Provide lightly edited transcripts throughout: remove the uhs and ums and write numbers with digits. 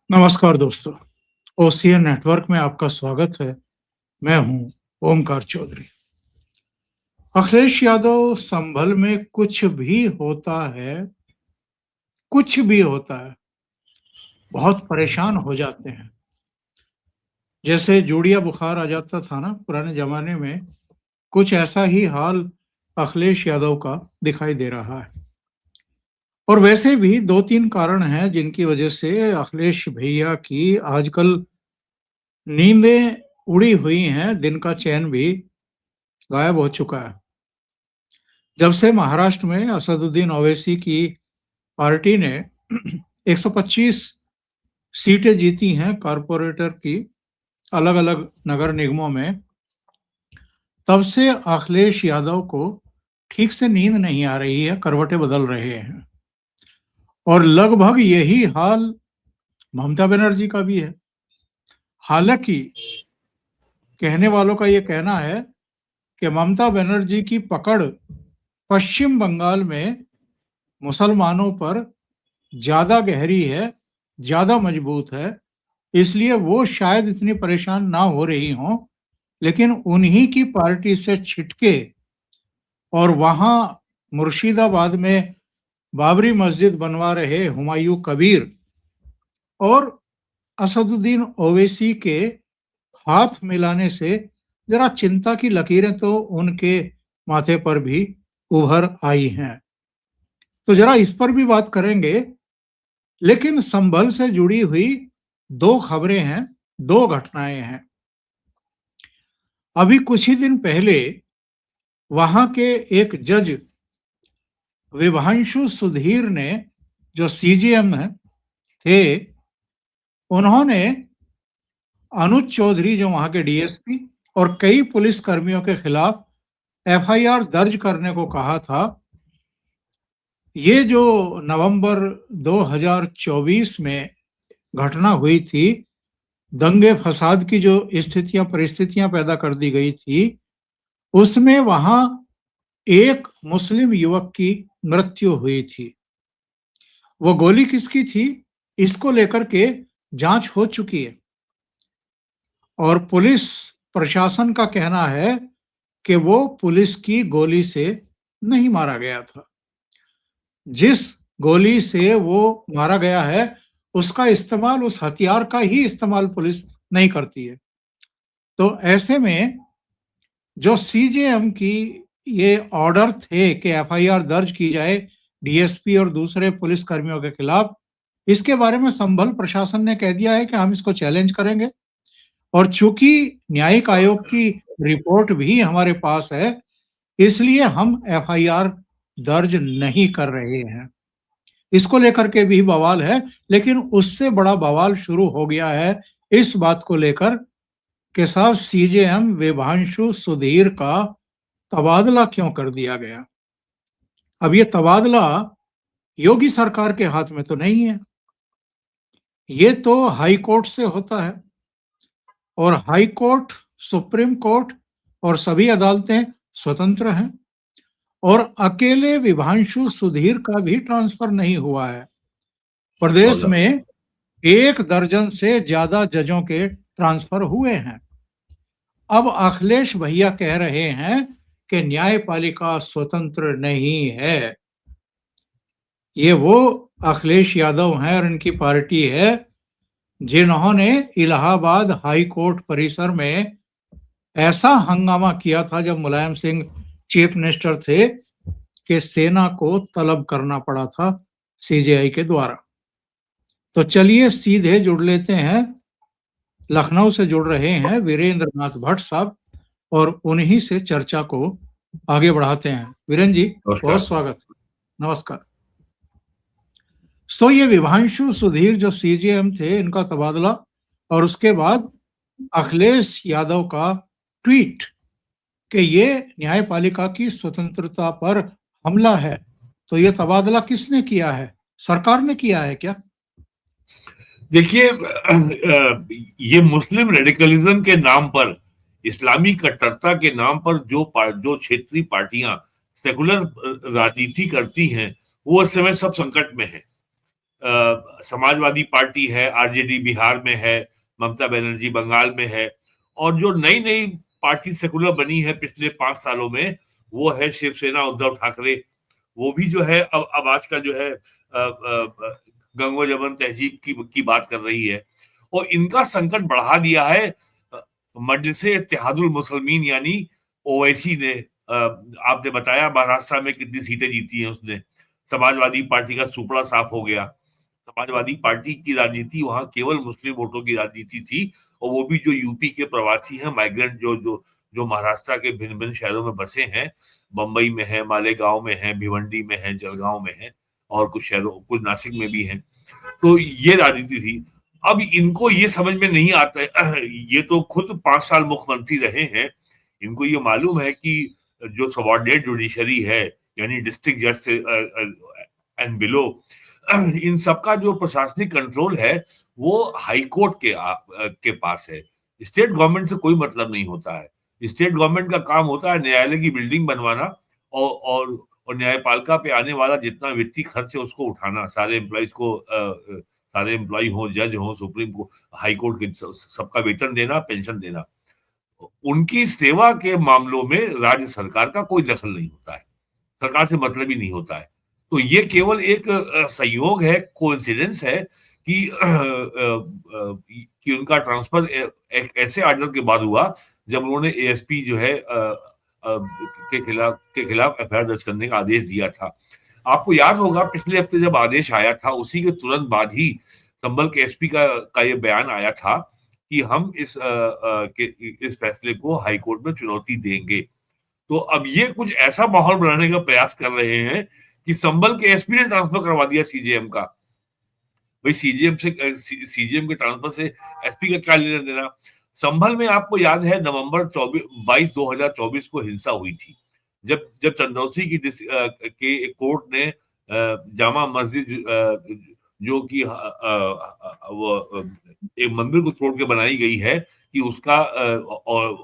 नमस्कार दोस्तों, OCN network में आपका स्वागत है। मैं हूं ओमकार चौधरी। अखिलेश यादव संभल में कुछ भी होता है, बहुत परेशान हो जाते हैं। जैसे जोड़िया बुखार आ जाता था ना पुराने जमाने में, कुछ ऐसा ही हाल अखिलेश यादव का दिखाई दे रहा है। और वैसे भी 2-3 कारण हैं जिनकी वजह से अखिलेश भैया की आजकल नींदें उड़ी हुई हैं, दिन का चैन भी गायब हो चुका है। जब से महाराष्ट्र में असदुद्दीन ओवैसी की पार्टी ने 125 सीटें जीती हैं कॉरपोरेटर की अलग-अलग नगर निगमों में, तब से अखिलेश यादव को ठीक से नींद नहीं आ रही है, करवटें बदल रहे हैं। और लगभग यही हाल ममता बनर्जी का भी है। हालांकि कहने वालों का ये कहना है कि ममता बनर्जी की पकड़ पश्चिम बंगाल में मुसलमानों पर ज्यादा गहरी है, ज्यादा मजबूत है, इसलिए वो शायद इतनी परेशान ना हो रही हों, लेकिन उन्हीं की पार्टी से छिटके और वहां मुर्शिदाबाद में बाबरी मस्जिद बनवा रहे हुमायूं कबीर और असदुद्दीन ओवैसी के हाथ मिलाने से जरा चिंता की लकीरें तो उनके माथे पर भी उभर आई हैं। तो जरा इस पर भी बात करेंगे, लेकिन संभल से जुड़ी हुई 2 खबरें हैं, 2 घटनाएं हैं। अभी कुछ ही दिन पहले वहां के एक जज विभांशु सुधीर ने, जो सीजेएम थे, उन्होंने अनुज चौधरी, जो वहां के डीएसपी, और कई पुलिस कर्मियों के खिलाफ एफआईआर दर्ज करने को कहा था। ये जो नवंबर 2024 में घटना हुई थी, दंगे फसाद की जो परिस्थितियां पैदा कर दी गई थी, उसमें वहां एक मुस्लिम युवक की मृत्यु हुई थी। वो गोली किसकी थी, इसको लेकर के जांच हो चुकी है और पुलिस प्रशासन का कहना है कि वो पुलिस की गोली से नहीं मारा गया था। जिस गोली से वो मारा गया है, उसका इस्तेमाल, उस हथियार का ही इस्तेमाल पुलिस नहीं करती है। तो ऐसे में जो सीजेएम की ये ऑर्डर थे कि एफआईआर दर्ज की जाए डीएसपी और दूसरे पुलिस कर्मियों के खिलाफ, इसके बारे में संभल प्रशासन ने कह दिया है कि हम इसको चैलेंज करेंगे। और चूंकि न्यायिक आयोग की रिपोर्ट भी हमारे पास है, इसलिए हम एफआईआर दर्ज नहीं कर रहे हैं। इसको लेकर के भी बवाल है, लेकिन उससे बड़ा बवाल शुरू हो गया है इस बात को लेकर कि साहब सीजेएम विभांशु सुधीर का तबादला क्यों कर दिया गया। अब ये तबादला योगी सरकार के हाथ में तो नहीं है, ये तो हाई कोर्ट से होता है और हाई कोर्ट, सुप्रीम कोर्ट और सभी अदालतें स्वतंत्र हैं और अकेले विभांशु सुधीर का भी ट्रांसफर नहीं हुआ है। प्रदेश में 1 दर्जन से ज्यादा जजों के ट्रांसफर हुए हैं। अब अखिलेश भैया कह रहे हैं कि न्यायपालिका स्वतंत्र नहीं है। ये वो अखिलेश यादव हैं और इनकी पार्टी है जिन्होंने इलाहाबाद हाई कोर्ट परिसर में ऐसा हंगामा किया था जब मुलायम सिंह चीफ मिनिस्टर थे कि सेना को तलब करना पड़ा था सीजेआई के द्वारा। तो चलिए सीधे जुड़ लेते हैं, लखनऊ से जुड़ रहे हैं वीरेंद्र नाथ भट्ट साहब और उन्हीं से चर्चा को आगे बढ़ाते हैं। वीरेंद्र जी, बहुत स्वागत। नमस्कार। ये विभांशु सुधीर जो सीजेएम थे, इनका तबादला और उसके बाद अखिलेश यादव का ट्वीट कि ये न्यायपालिका की स्वतंत्रता पर हमला है। तो ये तबादला किसने किया है, सरकार ने किया है क्या? देखिए, ये मुस्लिम रेडिकलिज्म के नाम पर, इस्लामी कट्टरता के नाम पर जो क्षेत्रीय पार्टियां सेकुलर राजनीति करती हैं, वो इस समय सब संकट में है। समाजवादी पार्टी है, आरजेडी बिहार में है, ममता बनर्जी बंगाल में है, और जो नई नई पार्टी सेकुलर बनी है पिछले 5 सालों में, वो है शिवसेना उद्धव ठाकरे। वो भी जो है अब आजकल जो है गंगो जमन तहजीब की बात कर रही है, और इनका संकट बढ़ा दिया है मजलिसे इत्तेहादुल मुस्लिमीन यानी ओवैसी ने। आपने बताया महाराष्ट्र में कितनी सीटें जीती हैं उसने। समाजवादी पार्टी का सुपड़ा साफ हो गया। समाजवादी पार्टी की राजनीति वहां केवल मुस्लिम वोटों की राजनीति थी, और वो भी जो यूपी के प्रवासी हैं, माइग्रेंट, जो जो जो महाराष्ट्र के भिन्न भिन्न शहरों में बसे हैं, बंबई में है, मालेगांव में है, भिवंडी में है, जलगांव में है, और कुछ शहरों, कुछ नासिक में भी हैं। तो ये राजनीति थी। अब इनको ये समझ में नहीं आता है, ये तो खुद 5 साल मुख्यमंत्री रहे हैं, इनको ये मालूम है कि जो सबॉर्डिनेट जुडिशरी है, यानी डिस्ट्रिक्ट जज एंड बिलो, इन सबका जो प्रशासनिक कंट्रोल है वो हाई कोर्ट के पास है। स्टेट गवर्नमेंट से कोई मतलब नहीं होता है। स्टेट गवर्नमेंट का काम होता है न्यायालय की बिल्डिंग बनवाना, और न्यायपालिका पे आने वाला जितना वित्तीय खर्च है उसको उठाना, सारे एम्प्लॉइज को, सारे एम्प्लॉय हो, जज हो, सुप्रीम कोर्ट, हाई कोर्ट के सबका वेतन देना, पेंशन देना। उनकी सेवा के मामलों में राज्य सरकार का कोई दखल नहीं होता है, सरकार से मतलब ही नहीं होता है। तो ये केवल एक संयोग है, कोइंसिडेंस है कि उनका ट्रांसफर एक ऐसे आर्डर के बाद हुआ जब उन्होंने एएसपी जो है के खिलाफ एफआईआर दर्ज करने का आदेश दिया था। आपको याद होगा पिछले हफ्ते जब आदेश आया था, उसी के तुरंत बाद ही संभल के एसपी का ये बयान आया था कि हम इस फैसले को हाईकोर्ट में चुनौती देंगे। तो अब ये कुछ ऐसा माहौल बनाने का प्रयास कर रहे हैं कि संभल के एसपी ने ट्रांसफर करवा दिया सीजेएम का। भाई सीजेएम के ट्रांसफर से एसपी का क्या लेना देना। संभल में आपको याद है नवंबर 22 2024 को हिंसा हुई थी, जब चंदौसी के एक कोर्ट ने जामा मस्जिद जो कि वो एक मंदिर को छोड़ के बनाई गई है कि उसका और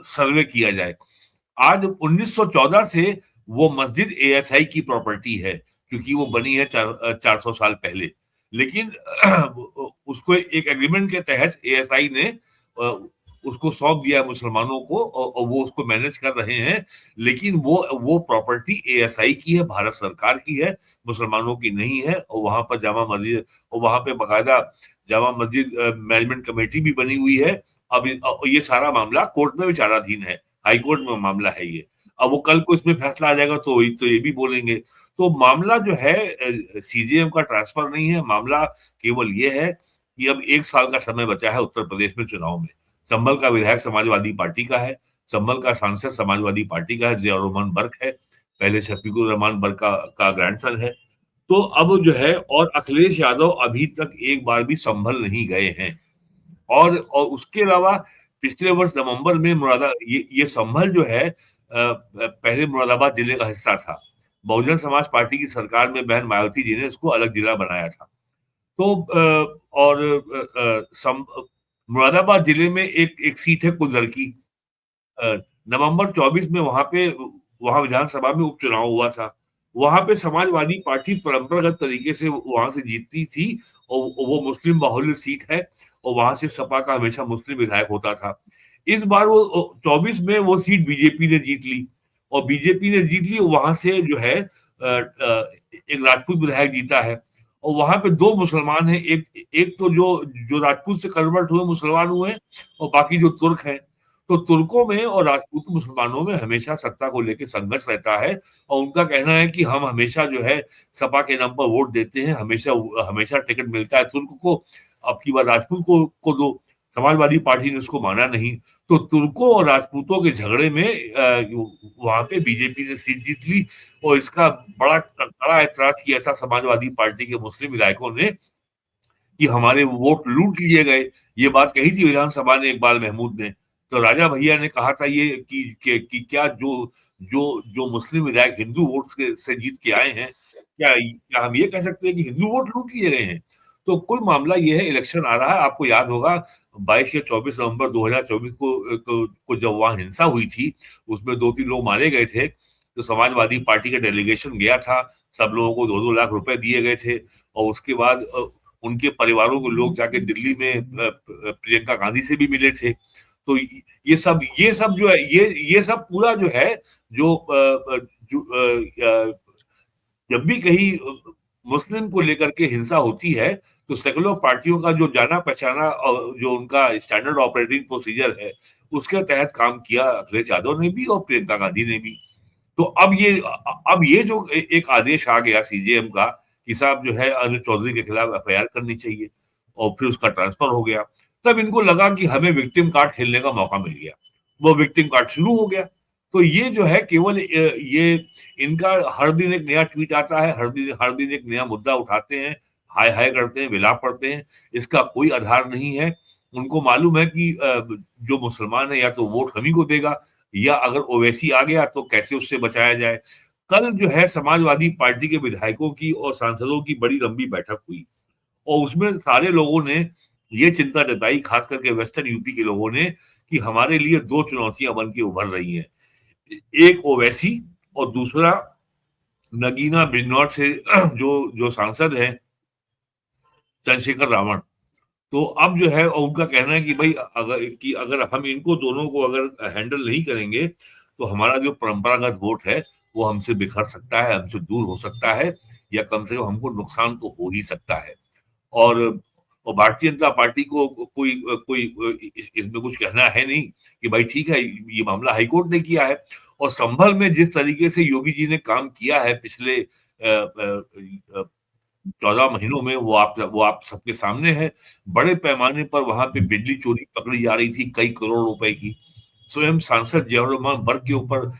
सर्वे किया जाए। आज 1914 से वो मस्जिद एएसआई की प्रॉपर्टी है, क्योंकि वो बनी है 400 साल पहले। लेकिन उसको एक एग्रीमेंट के तहत एएसआई ने उसको सौंप दिया मुसलमानों को, और वो उसको मैनेज कर रहे हैं। लेकिन वो प्रॉपर्टी एएसआई की है, भारत सरकार की है, मुसलमानों की नहीं है। और वहां पर जामा मस्जिद, और वहां पे बाकायदा जामा मस्जिद मैनेजमेंट कमेटी भी बनी हुई है। अब ये सारा मामला कोर्ट में विचाराधीन है, हाई कोर्ट में मामला है ये। अब वो कल को इसमें फैसला आ जाएगा तो ये भी बोलेंगे। तो मामला जो है सीजेएम का ट्रांसफर नहीं है, मामला केवल ये है कि अब 1 साल का समय बचा है उत्तर प्रदेश में चुनाव में। संभल का विधायक समाजवादी पार्टी का है, संभल का सांसद समाजवादी पार्टी का है, जिया रहमान बर्क है, पहले शफीकुर रहमान बर्क का ग्रैंडसन है। तो अब जो है, और अखिलेश यादव अभी तक एक बार भी संभल नहीं गए हैं। और उसके अलावा पिछले वर्ष नवंबर में ये संभल जो है पहले मुरादाबाद जिले का हिस्सा था। बहुजन समाज पार्टी की सरकार में बहन मायावती जी ने इसको अलग जिला बनाया था। तो मुरादाबाद जिले में एक सीट है कुल्लर की। नवंबर 24 में वहां विधानसभा में उपचुनाव हुआ था। वहां पे समाजवादी पार्टी परंपरागत तरीके से वहां से जीतती थी, और वो मुस्लिम बाहुल्य सीट है, और वहां से सपा का हमेशा मुस्लिम विधायक होता था। इस बार वो 24 में वो सीट बीजेपी ने जीत ली, और बीजेपी ने जीत ली, वहां से जो है एक राजपूत विधायक जीता है। और वहां पे 2 मुसलमान हैं, एक तो जो राजपूत से कन्वर्ट हुए मुसलमान हुए, और बाकी जो तुर्क हैं। तो तुर्कों में और राजपूत मुसलमानों में हमेशा सत्ता को लेकर संघर्ष रहता है, और उनका कहना है कि हम हमेशा जो है सपा के नाम पर वोट देते हैं, हमेशा टिकट मिलता है तुर्क को, अब की बार राजपूत को दो। समाजवादी पार्टी ने उसको माना नहीं। तो तुर्कों और राजपूतों के झगड़े में वहां पे बीजेपी ने सीट जीत ली, और इसका बड़ा कड़ा ऐतराज किया था समाजवादी पार्टी के मुस्लिम विधायकों ने कि हमारे वोट लूट लिए गए। ये बात कही थी विधानसभा ने इकबाल महमूद ने। तो राजा भैया ने कहा था ये कि क्या जो मुस्लिम विधायक हिंदू वोट से जीत के आए हैं, क्या हम ये कह सकते हैं कि हिंदू वोट लूट लिए गए हैं। तो कुल मामला ये है, इलेक्शन आ रहा है, आपको याद होगा 22 या 24 नवंबर 2024 को जब वहां हिंसा हुई थी, उसमें 2-3 लोग मारे गए थे। तो समाजवादी पार्टी का डेलीगेशन गया था, सब लोगों को 2-2 लाख रुपए दिए गए थे और उसके बाद उनके परिवारों के लोग जाके दिल्ली में प्रियंका गांधी से भी मिले थे। तो ये सब जो है ये सब पूरा जो है जो जब भी कहीं मुस्लिम को लेकर के हिंसा होती है तो सेकुलर पार्टियों का जो जाना पहचाना और जो उनका स्टैंडर्ड ऑपरेटिंग प्रोसीजर है उसके तहत काम किया अखिलेश यादव ने भी और प्रियंका गांधी ने भी। तो अब ये जो एक आदेश आ गया सीजेएम का कि साहब जो है अनुज चौधरी के खिलाफ एफआईआर करनी चाहिए और फिर उसका ट्रांसफर हो गया, तब इनको लगा कि हमें विक्टिम कार्ड खेलने का मौका मिल गया। वो विक्टिम कार्ड शुरू हो गया। तो ये जो है केवल ये इनका हर दिन एक नया ट्वीट आता है, हर दिन एक नया मुद्दा उठाते हैं, हाय हाय करते हैं, विलाप पढ़ते हैं, इसका कोई आधार नहीं है। उनको मालूम है कि जो मुसलमान है या तो वोट हम ही को देगा या अगर ओवैसी आ गया तो कैसे उससे बचाया जाए। कल जो है समाजवादी पार्टी के विधायकों की और सांसदों की बड़ी लंबी बैठक हुई और उसमें सारे लोगों ने ये चिंता जताई, खास करके वेस्टर्न यूपी के लोगों ने, कि हमारे लिए 2 चुनौतियां बन के उभर रही हैं। एक ओवैसी और दूसरा नगीना बिजनौर से जो जो सांसद है चंद्रशेखर रावण। तो अब जो है और उनका कहना है कि भाई अगर हम इनको दोनों को अगर हैंडल नहीं करेंगे तो हमारा जो परंपरागत वोट है वो हमसे बिखर सकता है, हमसे दूर हो सकता है या कम से कम हमको नुकसान तो हो ही सकता है। और और भारतीय जनता पार्टी को कोई कोई इसमें कुछ कहना है नहीं कि भाई ठीक है ये मामला हाईकोर्ट ने किया है। और संभल में जिस तरीके से योगी जी ने काम किया है पिछले 14 महीनों में वो आप सबके सामने है। बड़े पैमाने पर वहां पे बिजली चोरी पकड़ी जा रही थी कई करोड़ रुपए की। स्वयं सांसद जियाउर रहमान बर्क के ऊपर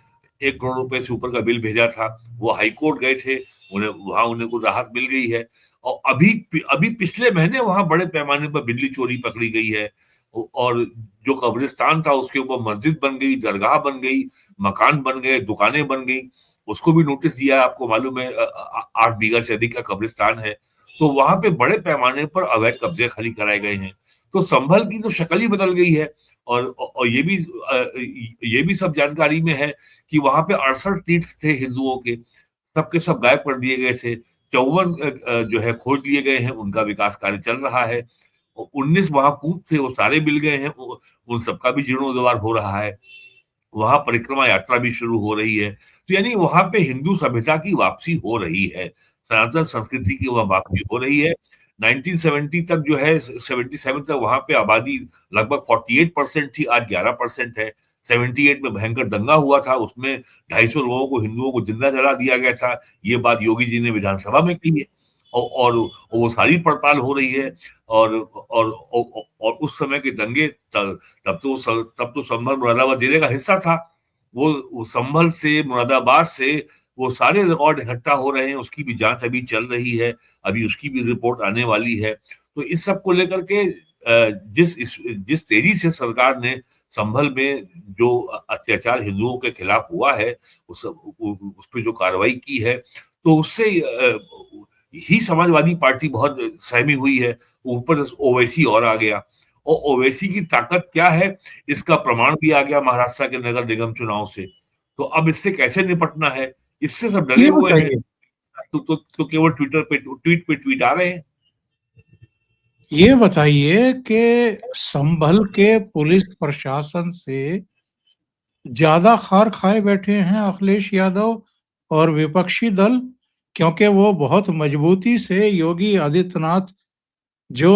1 करोड़ रुपए से ऊपर का बिल भेजा था। वो हाईकोर्ट गए थे, उन्हें को राहत मिल गई है। और अभी पिछले महीने वहां बड़े पैमाने पर बिजली चोरी पकड़ी गई है और जो कब्रिस्तान था उसके ऊपर मस्जिद बन गई, दरगाह बन गई, मकान बन गए, दुकानें बन गई। उसको भी नोटिस दिया है, आपको मालूम है 8 बीघा से अधिक का कब्रिस्तान है। तो वहां पे बड़े पैमाने पर अवैध कब्जे खाली कराए गए हैं। तो संभल की तो शक्ल ही बदल गई है। और ये भी सब जानकारी में है कि वहां पे 68 तीर्थ थे हिंदुओं के, सबके सब गायब कर दिए गए थे। 54 जो है खोज लिए गए हैं, उनका विकास कार्य चल रहा है। 19 महाकूप थे वो सारे मिल गए हैं, उन सबका भी जीर्णोद्धार हो रहा है। वहां परिक्रमा यात्रा भी शुरू हो रही है। तो यानी वहां पे हिंदू सभ्यता की वापसी हो रही है, सनातन संस्कृति की वहां वापसी हो रही है। 1970 तक जो है 77 तक वहां पे आबादी लगभग 48% थी, आज 11% है। 78 में भयंकर दंगा हुआ था, उसमें 250 लोगों को हिंदुओं को जिंदा जला दिया गया था। ये बात योगी जी ने विधानसभा में की है और वो सारी पड़ताल हो रही है। और उस समय के दंगे तब तो संभल मुरादाबाद जिले का हिस्सा था। वो संभल से मुरादाबाद से वो सारे रिकॉर्ड इकट्ठा हो रहे हैं, उसकी भी जांच अभी चल रही है, अभी उसकी भी रिपोर्ट आने वाली है। तो इस सब को लेकर के जिस तेजी से सरकार ने संभल में जो अत्याचार हिंदुओं के खिलाफ हुआ है उस पर जो कार्रवाई की है, तो उससे ही समाजवादी पार्टी बहुत सहमी हुई है। ऊपर से ओवैसी और आ गया और ओवैसी की ताकत क्या है इसका प्रमाण भी आ गया महाराष्ट्र के नगर निगम चुनाव से। तो अब इससे कैसे निपटना है, इससे सब डरे ये हुए हैं। बताइए तो केवल ट्वीट पे ट्वीट आ रहे हैं। ये बताइए कि संभल के पुलिस प्रशासन से ज्यादा खार खाए बैठे हैं अखिलेश यादव और विपक्षी दल, क्योंकि वो बहुत मजबूती से योगी आदित्यनाथ जो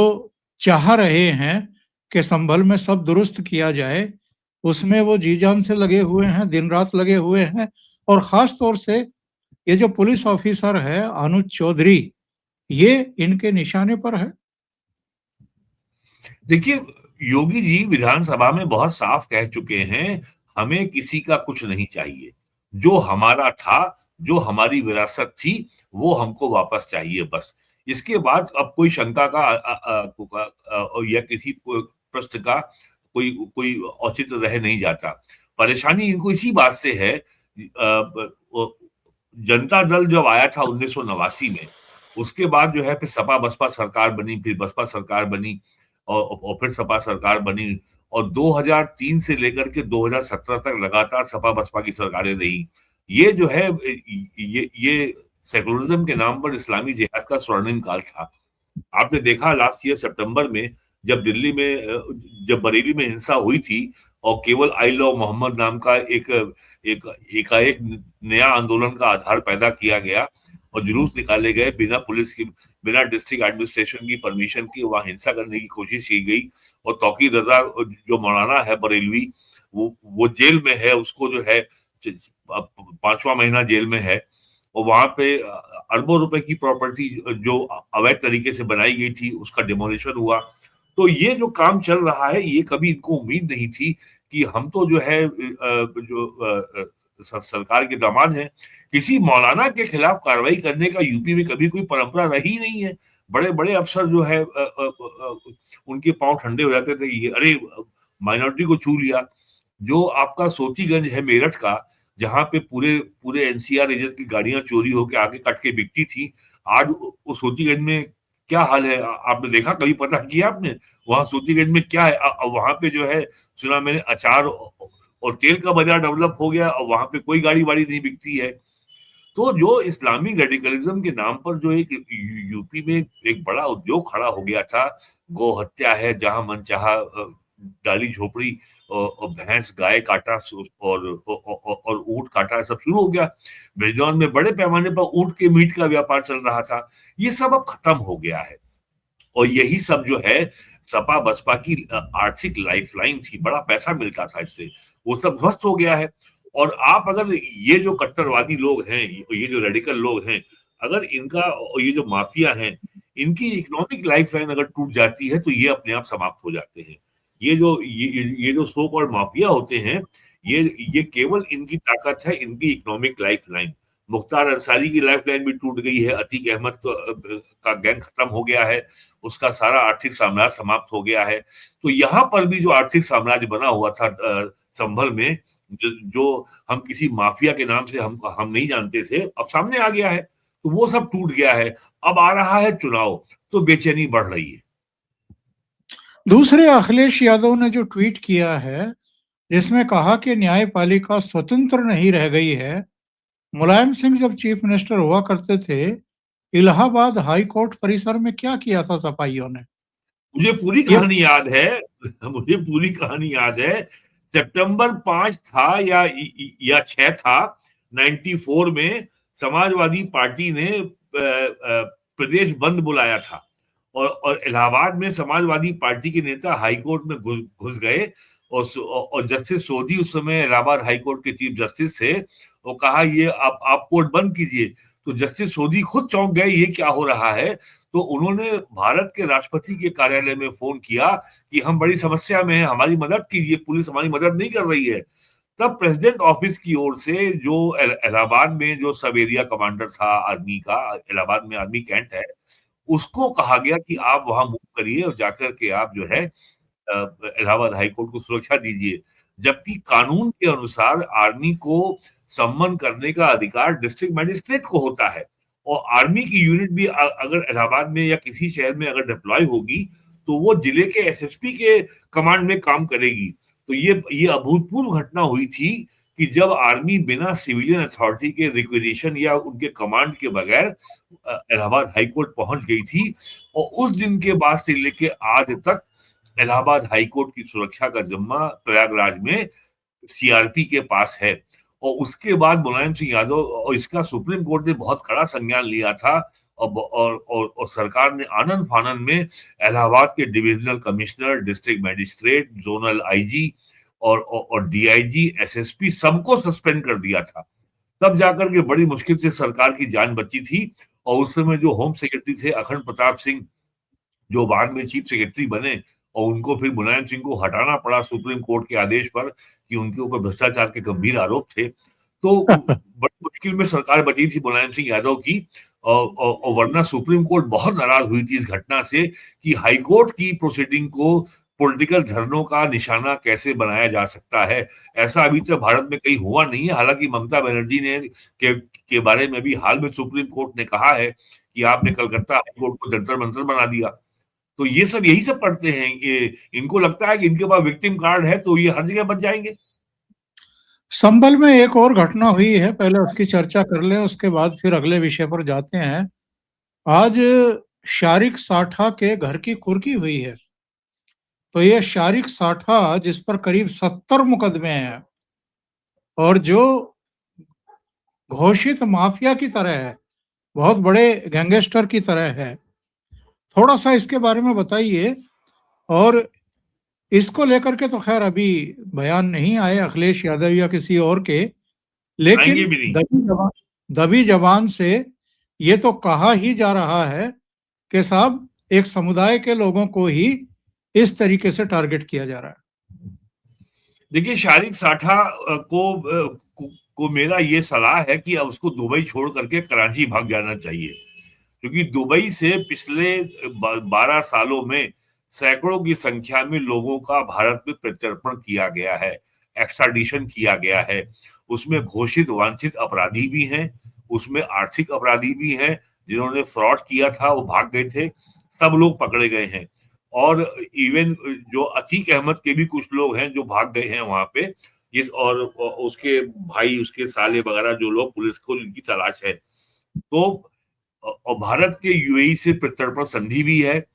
चाह रहे हैं कि संभल में सब दुरुस्त किया जाए, उसमें वो जी जान से लगे हुए हैं, दिन रात लगे हुए हैं। और खास तौर से ये जो पुलिस ऑफिसर है अनुज चौधरी, ये इनके निशाने पर है। देखिए, योगी जी विधानसभा में बहुत साफ कह चुके हैं, हमें किसी का कुछ नहीं चाहिए। जो हमारा था, जो हमारी विरासत थी, वो हमको वापस चाहिए बस। इसके बाद अब कोई शंका या किसी प्रश्न का कोई कोई औचित्य रह नहीं जाता। परेशानी इनको इसी बात से है, जनता दल जब आया था 1989 में, उसके बाद जो है फिर सपा बसपा सरकार बनी, फिर बसपा सरकार बनी और फिर सपा सरकार बनी और 2003 से लेकर के 2017 तक लगातार सपा बसपा की सरकारें रही। ये जो है ये सेकुलरिज्म के नाम पर इस्लामी जिहाद का स्वर्णिम काल था। आपने देखा लास्ट ईयर सितंबर में जब दिल्ली में जब बरेली में हिंसा हुई थी और केवल आई लव मोहम्मद नाम का एक एक एकाएक नया आंदोलन का आधार पैदा किया गया और जुलूस निकाले गए बिना पुलिस की, बिना डिस्ट्रिक्ट एडमिनिस्ट्रेशन की परमिशन की, वहां हिंसा करने की कोशिश की गई और तौकीर रजा जो मौलाना है बरेलवी, वो जेल में है, उसको जो है 5वां महीना जेल में है और वहां पे अरबों रुपए की प्रॉपर्टी जो अवैध तरीके से बनाई गई थी उसका डिमोलिशन हुआ। तो ये जो काम चल रहा है, ये कभी इनको उम्मीद नहीं थी कि हम तो जो है सरकार के दामाद हैं, किसी मौलाना के खिलाफ कार्रवाई करने का यूपी में कभी कोई परंपरा रही नहीं है। बड़े बड़े अफसर जो है उनके पांव ठंडे हो जाते थे, ये अरे माइनॉरिटी को छू लिया। जो आपका सोतीगंज है मेरठ का, जहां पे पूरे पूरे एनसीआर एजेंट की गाड़ियां चोरी होकर आगे कट के बिकती थी, आज उस सोतीगंज में क्या हाल है आपने देखा, कभी पता किया आपने वहां सोतीगंज में क्या है? वहां पे जो है सुना मैंने अचार और तेल का बाजार डेवलप हो गया और वहां पे कोई गाड़ी वाड़ी नहीं बिकती है। तो जो इस्लामिक रेडिकलिज्म के नाम पर जो एक यूपी में एक बड़ा उद्योग खड़ा हो गया था, गौ हत्या है, जहां मन चाहा डाली झोपड़ी और भैंस गाय काटा और ऊंट काटा, सब शुरू हो गया। ब्रिजौन में बड़े पैमाने पर ऊंट के मीट का व्यापार चल रहा था। ये सब अब खत्म हो गया है और यही सब जो है सपा बसपा की आर्थिक लाइफलाइन थी, बड़ा पैसा मिलता था इससे, वो सब ध्वस्त हो गया है। और आप अगर ये जो कट्टरवादी लोग हैं, ये जो रेडिकल लोग हैं, अगर इनका और ये जो माफिया हैं, इनकी इकोनॉमिक लाइफलाइन अगर टूट जाती है तो ये अपने आप समाप्त हो जाते हैं। ये जो सो कॉल्ड माफिया होते हैं, ये केवल इनकी ताकत है, इनकी इकोनॉमिक लाइफलाइन। मुख्तार अंसारी की लाइफलाइन भी टूट गई है, अतीक अहमद का गैंग खत्म हो गया है, उसका सारा आर्थिक साम्राज्य समाप्त हो गया है। तो यहाँ पर भी जो आर्थिक साम्राज्य बना हुआ था संभल में, जो हम किसी माफिया के नाम से हम नहीं जानते थे, अब सामने आ गया है। तो वो सब टूट गया है। अब आ रहा है चुनाव, तो बेचैनी बढ़ रही है। दूसरे अखिलेश यादव ने जो ट्वीट किया है जिसमें कहा कि न्यायपालिका स्वतंत्र नहीं रह गई है, मुलायम सिंह जब चीफ मिनिस्टर हुआ करते थे, इलाहाबाद हाई कोर्ट परिसर में क्या किया था सपाइयों ने? मुझे पूरी ये कहानी याद है। मुझे पूरी कहानी याद है। सितंबर 5 था या 6 था 94 में, समाजवादी पार्टी ने प्रदेश बंद बुलाया था और इलाहाबाद में समाजवादी पार्टी के नेता हाईकोर्ट में घुस गए और जस्टिस सोधी उस समय इलाहाबाद हाईकोर्ट के चीफ जस्टिस थे। वो कहा ये आप कोर्ट बंद कीजिए। तो जस्टिस सोधी खुद चौंक गए, ये क्या हो रहा है। तो उन्होंने भारत के राष्ट्रपति के कार्यालय में फोन किया कि हम बड़ी समस्या में हैं, हमारी मदद कीजिए, पुलिस हमारी मदद नहीं कर रही है। तब प्रेसिडेंट ऑफिस की ओर से जो इलाहाबाद में जो सब एरिया कमांडर था आर्मी का, इलाहाबाद में आर्मी कैंट है, उसको कहा गया कि आप वहां मूव करिए और जाकर के आप जो है इलाहाबाद हाईकोर्ट को सुरक्षा दीजिए। जबकि कानून के अनुसार आर्मी को सम्मन करने का अधिकार डिस्ट्रिक्ट मजिस्ट्रेट को होता है और आर्मी की यूनिट भी अगर इलाहाबाद में या किसी शहर में अगर डिप्लॉय होगी तो वो जिले के एसएसपी के कमांड में काम करेगी। तो ये अभूतपूर्व घटना हुई थी कि जब आर्मी बिना सिविलियन अथॉरिटी के रिक्वेजिशन या उनके कमांड के बगैर इलाहाबाद हाईकोर्ट पहुंच गई थी। और उस दिन के बाद से लेके आज तक इलाहाबाद हाईकोर्ट की सुरक्षा का जिम्मा प्रयागराज में सीआरपी के पास है। और उसके बाद मुलायम सिंह यादव और इसका सुप्रीम कोर्ट ने बहुत कड़ा संज्ञान लिया था और सरकार ने आनंद फानन में इलाहाबाद के divisional commissioner, district magistrate, zonal IG और डीआईजी, एसएसपी सबको सस्पेंड कर दिया था। तब जाकर के बड़ी मुश्किल से सरकार की जान बची थी। और उस समय जो होम सेक्रेटरी थे अखंड प्रताप सिंह, जो बाद में चीफ सेक्रेटरी बने और उनको फिर मुलायम सिंह को हटाना पड़ा सुप्रीम कोर्ट के आदेश पर कि उनके ऊपर भ्रष्टाचार के गंभीर आरोप थे। तो बड़ी मुश्किल में सरकार बची थी मुलायम सिंह यादव की। और वरना सुप्रीम कोर्ट बहुत नाराज हुई थी इस घटना से कि हाईकोर्ट की प्रोसीडिंग को पॉलिटिकल धरनों का निशाना कैसे बनाया जा सकता है। ऐसा अभी तक भारत में कहीं हुआ नहीं है। हालांकि ममता बनर्जी ने के बारे में भी हाल में सुप्रीम कोर्ट ने कहा है कि आपने कलकत्ता हाईकोर्ट को जंतर मंतर बना दिया। तो ये सब यही सब करते हैं। ये इनको लगता है कि इनके पास विक्टिम कार्ड है तो ये हर जगह बच जाएंगे। संभल में एक और घटना हुई है, पहले उसकी चर्चा कर लें, उसके बाद फिर अगले विषय पर जाते हैं। आज शारिक साठा के घर की कुर्की हुई है। तो ये शारिक साठा, जिस पर करीब 70 मुकदमे हैं और जो घोषित माफिया की तरह है, बहुत बड़े गैंगस्टर की तरह है, थोड़ा सा इसके बारे में बताइए। और इसको लेकर के तो खैर अभी बयान नहीं आए अखिलेश यादव या किसी और के, आएंगे लेकिन भी नहीं। दबी जबान से ये तो कहा ही जा रहा है कि साहब एक समुदाय के लोगों को ही इस तरीके से टारगेट किया जा रहा है। देखिए, शारिक साठा को मेरा ये सलाह है कि अब उसको दुबई छोड़ करके कराची भाग जाना चाहिए, क्योंकि दुबई से पिछले 12 सालों में सैकड़ों की संख्या में लोगों का भारत में प्रत्यर्पण किया गया है, एक्स्ट्राडिशन किया गया है। उसमें घोषित वांछित अपराधी भी हैं, उसमें आर्थिक अपराधी भी हैं, जिन्होंने फ्रॉड किया था वो भाग गए थे, सब लोग पकड़े गए हैं। और इवन जो अतीक अहमद के भी कुछ लोग हैं जो भाग गए हैं वहां पे, इस और उसके भाई, उसके साले वगैरह जो लोग, पुलिस को इनकी तलाश है। तो और भारत के यूएई से प्रत्यर्पण संधि भी है,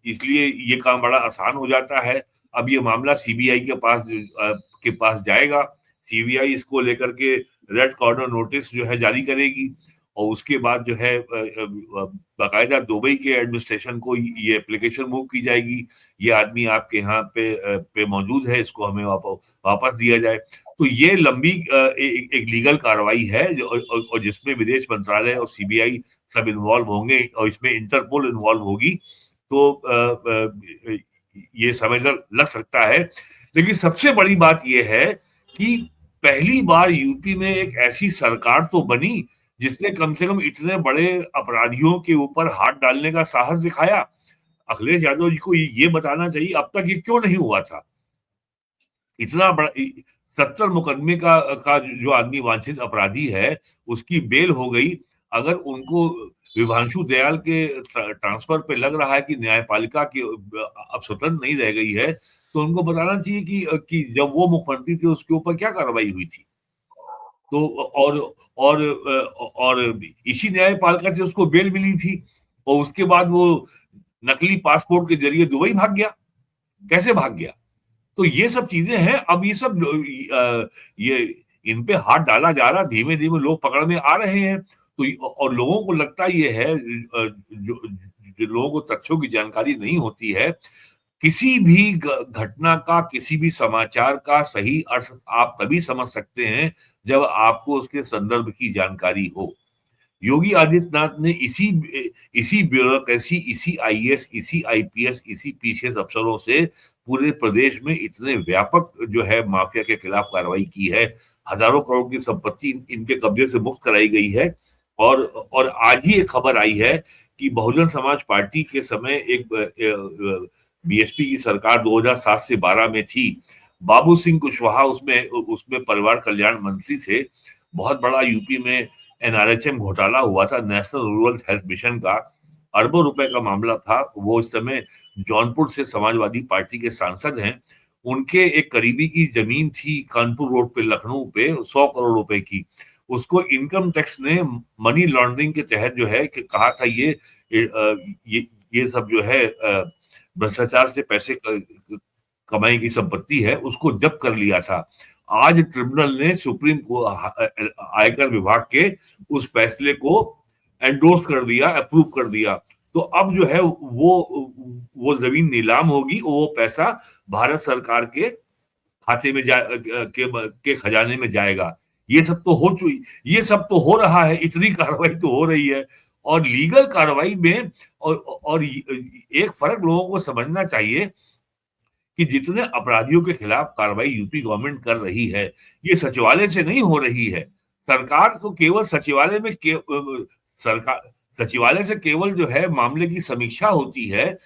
इसलिए ये काम बड़ा आसान हो जाता है। अब ये मामला सीबीआई के पास जाएगा। सीबीआई इसको लेकर के रेड कॉर्नर नोटिस जो है जारी करेगी, और उसके बाद जो है बाकायदा दुबई के एडमिनिस्ट्रेशन को ये एप्लीकेशन मूव की जाएगी, ये आदमी आपके यहाँ पे मौजूद है, इसको हमें वापस दिया जाए। तो ये लंबी एक लीगल कार्रवाई है और जिसमें विदेश मंत्रालय और सीबीआई सब इन्वॉल्व होंगे, और इसमें इंटरपोल इन्वॉल्व होगी। तो ये समय लग सकता है, लेकिन सबसे बड़ी बात यह है कि पहली बार यूपी में एक ऐसी सरकार तो बनी जिसने कम से कम इतने बड़े अपराधियों के ऊपर हाथ डालने का साहस दिखाया। अखिलेश यादव जी को ये बताना चाहिए अब तक ये क्यों नहीं हुआ था। इतना बड़ा 70 मुकदमे का जो आदमी वांछित अपराधी है, उसकी बेल हो गई। अगर उनको विभांशु दयाल के ट्रांसफर पे लग रहा है कि न्यायपालिका की अब स्वतंत्र नहीं रह गई है, तो उनको बताना चाहिए कि जब वो मुख्यमंत्री थे उसके ऊपर क्या कार्रवाई हुई थी। तो और इसी न्यायपालिका से उसको बेल मिली थी, और उसके बाद वो नकली पासपोर्ट के जरिए दुबई भाग गया। कैसे भाग गया? तो ये सब चीजें हैं। अब ये सब ये इन पे हाथ डाला जा रहा, धीमे धीमे लोग पकड़ में आ रहे हैं। तो और लोगों को लगता ये है, जो लोगों को तथ्यों की जानकारी नहीं होती है, किसी भी घटना का, किसी भी समाचार का सही अर्थ आप तभी समझ सकते हैं जब आपको उसके संदर्भ की जानकारी हो। योगी आदित्यनाथ ने इसी ब्यूरोक्रेसी, इसी आईएएस, इसी आईपीएस, इसी पीसीएस अफसरों से पूरे प्रदेश में इतने व्यापक जो है माफिया के खिलाफ कार्रवाई की है। हजारों करोड़ की संपत्ति इनके कब्जे से मुक्त कराई गई है। और आज ही एक खबर आई है कि बहुजन समाज पार्टी के समय एक बीएसपी की सरकार 2007 से 12 में थी। बाबू सिंह कुशवाहा उसमें उसमें परिवार कल्याण मंत्री थे। बहुत बड़ा यूपी में एनआरएचएम घोटाला हुआ था, नेशनल रूरल हेल्थ मिशन का, अरबों रुपए का मामला था। वो इस समय जौनपुर से समाजवादी पार्टी के सांसद हैं। उनके एक करीबी की जमीन थी कानपुर रोड पे, लखनऊ पे, 100 करोड़ रुपए की। उसको इनकम टैक्स ने मनी लॉन्ड्रिंग के तहत जो है कि कहा था ये सब जो है भ्रष्टाचार से पैसे कमाई की संपत्ति है, उसको जब्त कर लिया था। आज ट्रिब्यूनल ने सुप्रीम आयकर विभाग के उस फैसले को एंडोर्स कर दिया, अप्रूव कर दिया। तो अब जो है वो जमीन नीलाम होगी, वो पैसा भारत सरकार के खाते में के खजाने में जाएगा। ये सब तो हो रहा है, इतनी कार्रवाई तो हो रही है। और लीगल कार्रवाई में और एक फर्क लोगों को समझना चाहिए कि जितने अपराधियों के खिलाफ कार्रवाई यूपी गवर्नमेंट कर रही है, ये सचिवालय से नहीं हो रही है। सरकार तो केवल सरकार सचिवालय से केवल जो है मामले की समीक्षा होती है।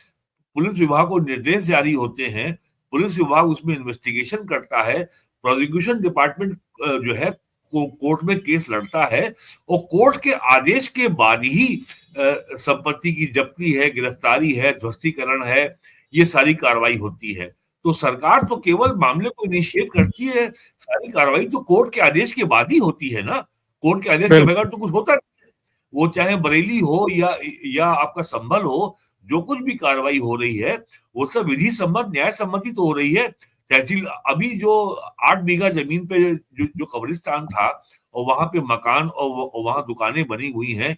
पुलिस विभाग को निर्देश जारी होते हैं, पुलिस विभाग उसमें इन्वेस्टिगेशन करता है, प्रोसिक्यूशन डिपार्टमेंट जो है कोर्ट में केस लड़ता है, और कोर्ट के आदेश के बाद ही संपत्ति की जब्ती है, गिरफ्तारी है, ध्वस्तीकरण है, ये सारी कार्रवाई होती है। तो सरकार तो केवल मामले को इनिशिएट करती है, सारी कार्रवाई तो कोर्ट के आदेश के बाद ही होती है ना। कोर्ट के आदेश के बगैर तो कुछ होता नहीं। वो चाहे बरेली हो या आपका संभल हो, जो कुछ भी कार्रवाई हो रही है वो सब विधि सम्मत, न्याय सम्मति तो हो रही है। तहसील अभी जो 8 बीघा जमीन पे जो कब्रिस्तान था और वहां पे मकान और वहां दुकानें बनी हुई हैं,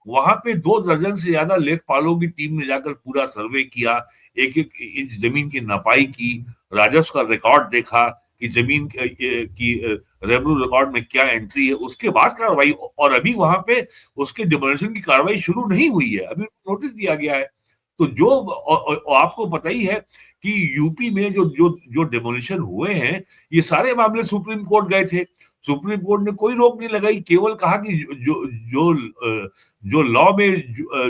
वहां पे 2 दर्जन से ज्यादा लेखपालों की टीम ने जाकर पूरा सर्वे किया, एक एक इंच जमीन की नपाई की, राजस्व का रिकॉर्ड देखा कि जमीन की रेवेन्यू रिकॉर्ड में क्या एंट्री है, उसके बाद कार्रवाई। और अभी वहां पे उसके डिमोलिशन की कार्रवाई शुरू नहीं हुई है, अभी नोटिस दिया गया है। तो जो और आपको पता ही है कि यूपी में जो जो जो डिमोलिशन हुए हैं, ये सारे मामले सुप्रीम कोर्ट गए थे। सुप्रीम कोर्ट ने कोई रोक नहीं लगाई, केवल कहा कि जो जो जो लॉ में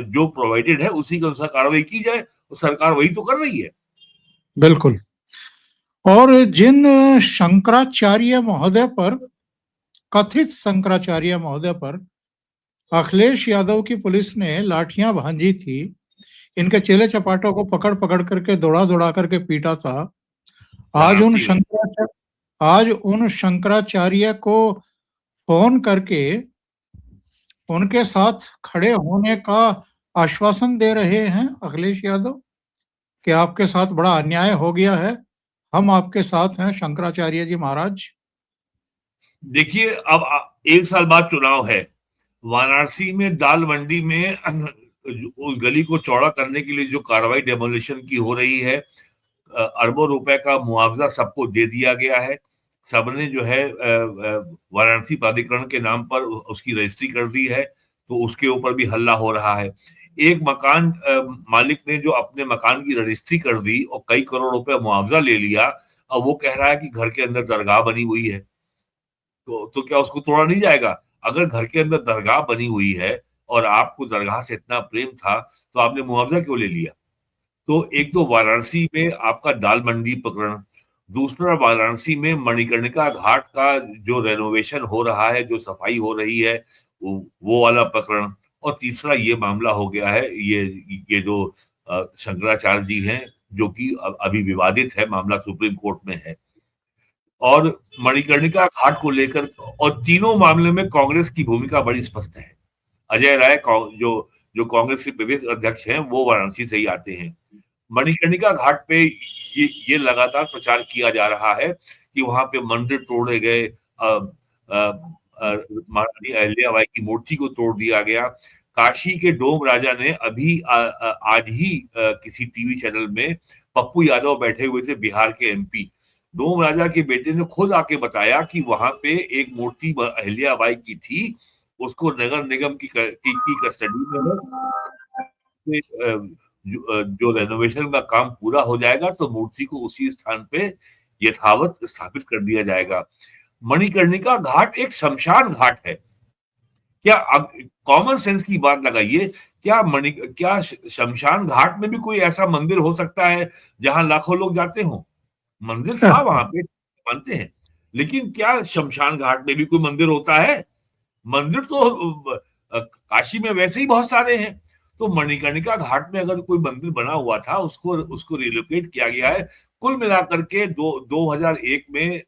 जो प्रोवाइडेड है उसी के अनुसार कार्रवाई की जाए, तो सरकार वही तो कर रही है। बिल्कुल। और जिन शंकराचार्य महोदय पर, कथित शंकराचार्य महोदय पर अखिलेश यादव की पुलिस ने लाठियां भांजी थी, इनके चेले चपाटों को पकड़ पकड़ करके दौड़ा दौड़ा करके पीटा था, आज उन शंकराचार्य को फोन करके उनके साथ खड़े होने का आश्वासन दे रहे हैं अखिलेश यादव कि आपके साथ बड़ा अन्याय हो गया है, हम आपके साथ हैं शंकराचार्य जी महाराज। देखिए, अब 1 साल बाद चुनाव है। वाराणसी में दाल मंडी में उस गली को चौड़ा करने के लिए जो कार्रवाई डेमोलिशन की हो रही है, अरबों रुपए का मुआवजा सबको दे दिया गया है। सबने जो है वाराणसी प्राधिकरण के नाम पर उसकी रजिस्ट्री कर दी है, तो उसके ऊपर भी हल्ला हो रहा है। एक मकान मालिक ने जो अपने मकान की रजिस्ट्री कर दी और कई करोड़ रुपए मुआवजा ले लिया, अब वो कह रहा है कि घर के अंदर दरगाह बनी हुई है, तो क्या उसको तोड़ा नहीं जाएगा? अगर घर के अंदर दरगाह बनी हुई है और आपको दरगाह से इतना प्रेम था, तो आपने मुआवजा क्यों ले लिया? तो एक तो वाराणसी में आपका दाल मंडी प्रकरण, दूसरा वाराणसी में मणिकर्णिका घाट का जो रेनोवेशन हो रहा है, जो सफाई हो रही है, वो वाला प्रकरण, और तीसरा ये मामला हो गया है, ये जो शंकराचार्य जी हैं, जो कि अभी विवादित है, मामला सुप्रीम कोर्ट में है। और मणिकर्णिका घाट को लेकर, और तीनों मामले में कांग्रेस की भूमिका बड़ी स्पष्ट है। अजय राय जो कांग्रेस के प्रदेश अध्यक्ष हैं, वो वाराणसी से ही आते हैं। मणिकर्णिका घाट पे ये लगातार प्रचार किया जा रहा है कि वहां पे मंदिर तोड़े गए, महारानी अहिल्याबाई की मूर्ति को तोड़ दिया गया। काशी के डोम राजा ने अभी आज ही किसी टीवी चैनल में, पप्पू यादव बैठे हुए थे, बिहार के एमपी, डोम राजा के बेटे ने खुद आके बताया कि वहां पे एक मूर्ति अहिल्याबाई की थी, उसको नगर निगम की कस्टडी में है। जो रेनोवेशन का काम पूरा हो जाएगा तो मूर्ति को उसी स्थान पे यथावत स्थापित कर दिया जाएगा। मणिकर्णिका घाट एक शमशान घाट है। क्या अब कॉमन सेंस की बात लगाइए, क्या शमशान घाट में भी कोई ऐसा मंदिर हो सकता है जहां लाखों लोग जाते हों? मंदिर था वहां पे, मानते हैं, लेकिन क्या शमशान घाट में भी कोई मंदिर होता है? मंदिर तो काशी में वैसे ही बहुत सारे हैं। तो मणिकर्णिका घाट में अगर कोई मंदिर बना हुआ था, उसको रिलोकेट किया गया है। कुल मिलाकर के 2001 में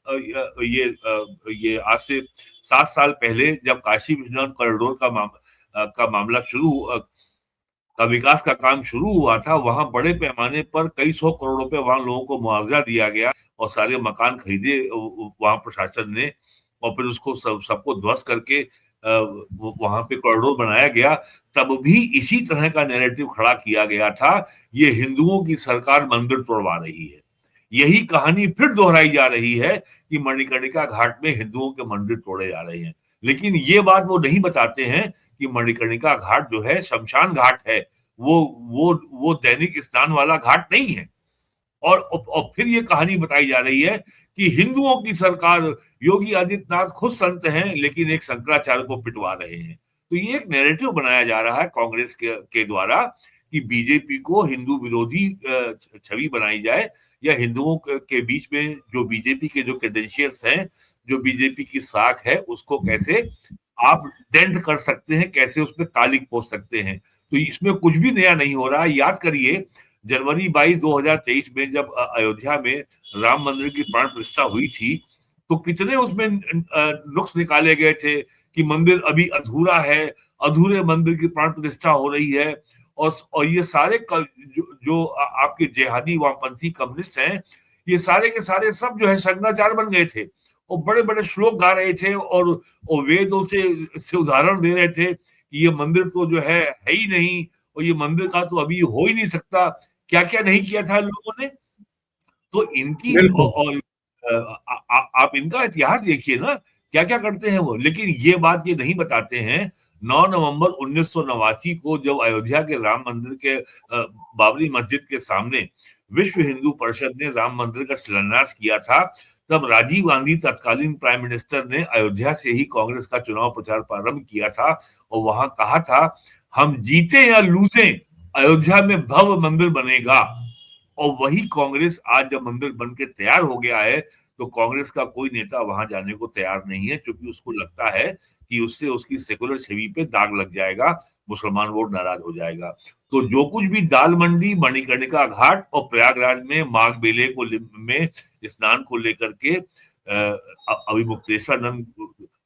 ये आज से 7 साल पहले जब काशी विश्वनाथ कॉरिडोर का मामला का विकास का काम शुरू हुआ था, वहां बड़े पैमाने पर कई 100 करोड़ रुपए वहां लोगों को मुआवजा दिया गया और सारे मकान खरीदे वहां प्रशासन ने, और फिर उसको सबको ध्वस्त करके वहां पे कॉरिडोर बनाया गया। तब भी इसी तरह का नैरेटिव खड़ा किया गया था, ये हिंदुओं की सरकार मंदिर तोड़वा रही है। यही कहानी फिर दोहराई जा रही है कि मणिकर्णिका घाट में हिंदुओं के मंदिर तोड़े जा रहे हैं, लेकिन ये बात वो नहीं बताते हैं कि मणिकर्णिका घाट जो है शमशान घाट है, वो दैनिक स्नान वाला घाट नहीं है। और फिर ये कहानी बताई जा रही है कि हिंदुओं की सरकार, योगी आदित्यनाथ खुद संत हैं लेकिन एक शंकराचार्य को पिटवा रहे हैं। तो ये एक नैरेटिव बनाया जा रहा है कांग्रेस के द्वारा कि बीजेपी को हिंदू विरोधी छवि बनाई जाए, या हिंदुओं के बीच में जो बीजेपी के जो क्रेडेंशियल्स हैं, जो बीजेपी की साख है, उसको कैसे आप डेंट कर सकते हैं, कैसे उसमें कालिक पोत सकते हैं। तो इसमें कुछ भी नया नहीं हो रहा है। याद करिए, जनवरी 22, 2023 में जब अयोध्या में राम मंदिर की प्राण प्रतिष्ठा हुई थी, तो कितने उसमें नुक्स निकाले गए थे कि मंदिर अभी अधूरा है, अधूरे मंदिर की प्राण प्रतिष्ठा हो रही है। और ये सारे जो आपके जिहादी वामपंथी कम्युनिस्ट हैं, ये सारे के सारे सब जो है शंकराचार्य बन गए थे और बड़े बड़े श्लोक गा रहे थे और वेदों से उदाहरण दे रहे थे कि ये मंदिर तो जो है ही नहीं और ये मंदिर का तो अभी हो ही नहीं सकता। क्या क्या नहीं किया था लोगों ने। तो इनकी बिल्कुल। और आप इनका इतिहास देखिए ना, क्या क्या करते हैं वो। लेकिन ये बात ये नहीं बताते हैं 9 नवंबर 1989 को जब अयोध्या के राम मंदिर के बाबरी मस्जिद के सामने विश्व हिंदू परिषद ने राम मंदिर का शिलान्यास किया था, तब राजीव गांधी तत्कालीन प्राइम मिनिस्टर ने अयोध्या से ही कांग्रेस का चुनाव प्रचार प्रारंभ किया था और वहां कहा था, हम जीते या लूटे अयोध्या में भव्य मंदिर बनेगा। और वही कांग्रेस आज जब मंदिर बन के तैयार हो गया है, तो कांग्रेस का कोई नेता वहां जाने को तैयार नहीं है, क्योंकि उसको लगता है कि उससे उसकी सेकुलर छवि पे दाग लग जाएगा, मुसलमान वोट नाराज हो जाएगा। तो जो कुछ भी दाल मंडी, मणिकर्णिका घाट और प्रयागराज में माघ मेले को में स्नान को लेकर के अभी मुक्तेश्वरानंद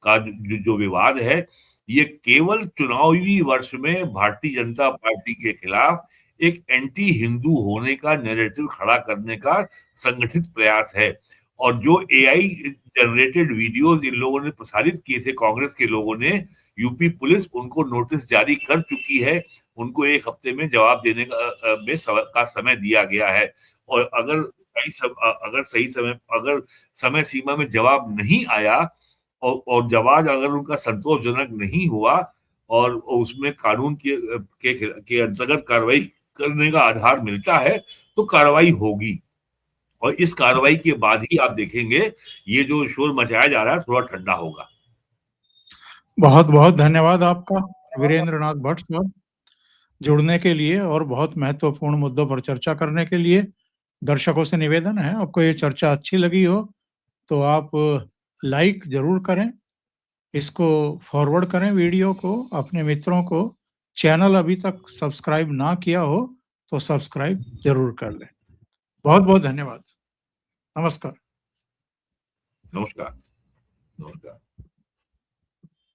का जो विवाद है, ये केवल चुनावी वर्ष में भारतीय जनता पार्टी के खिलाफ एक एंटी हिंदू होने का नैरेटिव खड़ा करने का संगठित प्रयास है। और जो एआई जनरेटेड वीडियोस इन लोगों ने प्रसारित किए थे, कांग्रेस के लोगों ने, यूपी पुलिस उनको नोटिस जारी कर चुकी है। उनको 1 हफ्ते में जवाब देने का समय दिया गया है। और अगर अगर समय सीमा में जवाब नहीं आया और जवाब अगर उनका संतोषजनक नहीं हुआ और उसमें कानून के अंतर्गत कार्रवाई करने का आधार मिलता है, तो कार्रवाई होगी। और इस कार्रवाई के बाद ही आप देखेंगे ये जो शोर मचाया जा रहा है थोड़ा ठंडा होगा। बहुत बहुत धन्यवाद आपका वीरेंद्र नाथ भट्ट साहब, जुड़ने के लिए और बहुत महत्वपूर्ण मुद्दों पर चर्चा करने के लिए। दर्शकों से निवेदन है, आपको ये चर्चा अच्छी लगी हो तो आप लाइक जरूर करें, इसको फॉरवर्ड करें वीडियो को अपने मित्रों को। चैनल अभी तक सब्सक्राइब ना किया हो तो सब्सक्राइब जरूर कर लें। बहुत बहुत धन्यवाद। नमस्कार। नमस्कार। नमस्कार।